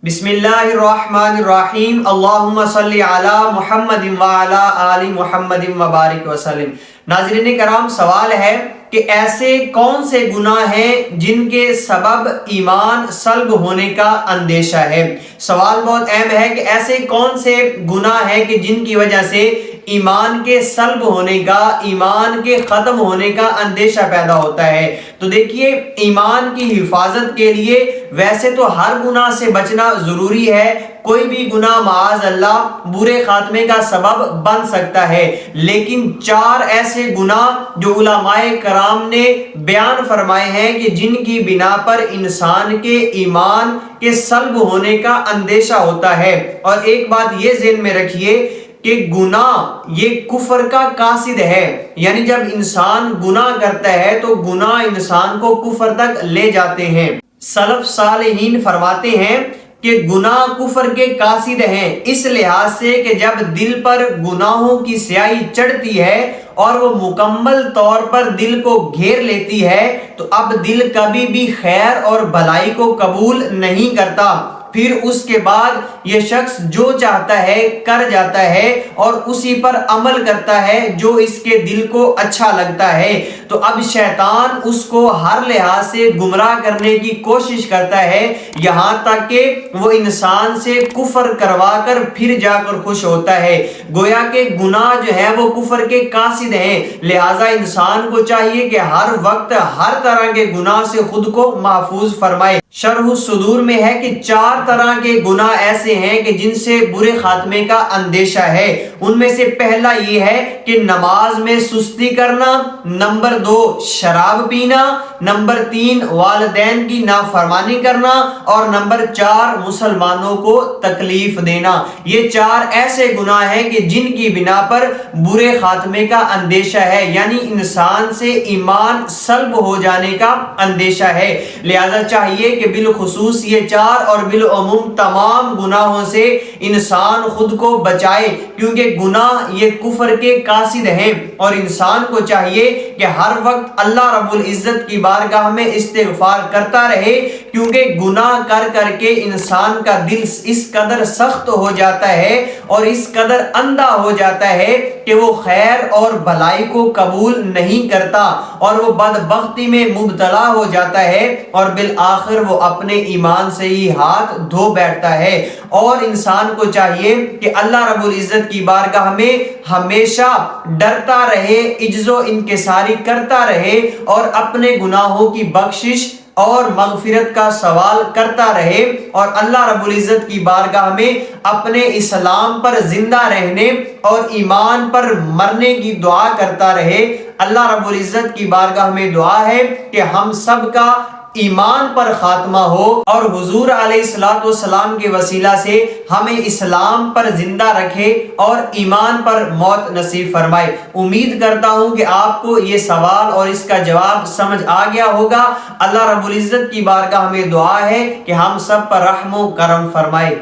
بسم اللہ الرحمن الرحیم اللہم صلی علی محمد وعلی آل محمد وبارک وسلم۔ ناظرین کرام، سوال ہے کہ ایسے کون سے گناہ ہیں جن کے سبب ایمان سلب ہونے کا اندیشہ ہے۔ سوال بہت اہم ہے کہ ایسے کون سے گناہ ہیں کہ جن کی وجہ سے ایمان کے سلب ہونے کا، ایمان کے ختم ہونے کا اندیشہ پیدا ہوتا ہے۔ تو دیکھیے، ایمان کی حفاظت کے لیے ویسے تو ہر گناہ سے بچنا ضروری ہے، کوئی بھی گناہ معاذ اللہ برے خاتمے کا سبب بن سکتا ہے، لیکن 4 ایسے گناہ جو علماء کرام نے بیان فرمائے ہیں کہ جن کی بنا پر انسان کے ایمان کے سلب ہونے کا اندیشہ ہوتا ہے۔ اور ایک بات یہ ذہن میں رکھیے کہ گناہ یہ کفر کا قاصد ہے، یعنی جب انسان گناہ کرتا ہے تو گناہ انسان کو کفر تک لے جاتے ہیں۔ سلف صالحین فرماتے ہیں کہ گناہ کفر کے قاصد ہیں، اس لحاظ سے کہ جب دل پر گناہوں کی سیاہی چڑھتی ہے اور وہ مکمل طور پر دل کو گھیر لیتی ہے تو اب دل کبھی بھی خیر اور بھلائی کو قبول نہیں کرتا۔ پھر اس کے بعد یہ شخص جو چاہتا ہے کر جاتا ہے اور اسی پر عمل کرتا ہے جو اس کے دل کو اچھا لگتا ہے۔ تو اب شیطان اس کو ہر لحاظ سے گمراہ کرنے کی کوشش کرتا ہے، یہاں تک کہ وہ انسان سے کفر کروا کر پھر جا کر خوش ہوتا ہے۔ گویا کہ گناہ جو ہے وہ کفر کے قاصد ہیں، لہٰذا انسان کو چاہیے کہ ہر وقت ہر طرح کے گناہ سے خود کو محفوظ فرمائے۔ شرح الصدور میں ہے کہ 4 طرح کے گناہ ایسے ہیں کہ جن سے برے خاتمے کا اندیشہ ہے۔ ان میں سے پہلا یہ ہے کہ نماز میں سستی کرنا، نمبر 2 شراب پینا، نمبر 3 والدین کی نافرمانی کرنا اور نمبر 4 مسلمانوں کو تکلیف دینا۔ یہ 4 ایسے گناہ ہیں کہ جن کی بنا پر برے خاتمے کا اندیشہ ہے، یعنی انسان سے ایمان سلب ہو جانے کا اندیشہ ہے۔ لہذا چاہیے کہ بالخصوص یہ 4 اور بالعموم تمام گناہوں سے انسان خود کو بچائے، کیونکہ گناہ یہ کفر کے قاصد ہیں، اور انسان کو چاہیے کہ ہر وقت اللہ رب العزت کی بارگاہ میں استغفار کرتا رہے، کیونکہ گناہ کر کر کے انسان کا دل اس قدر سخت ہو جاتا ہے اور اس قدر اندھا ہو جاتا ہے کہ وہ خیر اور بھلائی کو قبول نہیں کرتا اور وہ بدبختی میں مبتلا ہو جاتا ہے اور بالآخر وہ اپنے ایمان سے ہی ہاتھ دھو بیٹھتا ہے۔ اور انسان کو چاہیے کہ اللہ رب العزت کی بارگاہ میں ہمیشہ ڈرتا رہے، عجز و انکساری کرتا رہے اور اپنے گناہوں کی بخشش اور مغفرت کا سوال کرتا رہے، اور اللہ رب العزت کی بارگاہ میں اپنے اسلام پر زندہ رہنے اور ایمان پر مرنے کی دعا کرتا رہے۔ اللہ رب العزت کی بارگاہ میں دعا ہے کہ ہم سب کا ایمان پر خاتمہ ہو اور حضور علیہ الصلوۃ والسلام کے وسیلہ سے ہمیں اسلام پر زندہ رکھے اور ایمان پر موت نصیب فرمائے۔ امید کرتا ہوں کہ آپ کو یہ سوال اور اس کا جواب سمجھ آ گیا ہوگا۔ اللہ رب العزت کی بارگاہ میں دعا ہے کہ ہم سب پر رحم و کرم فرمائے۔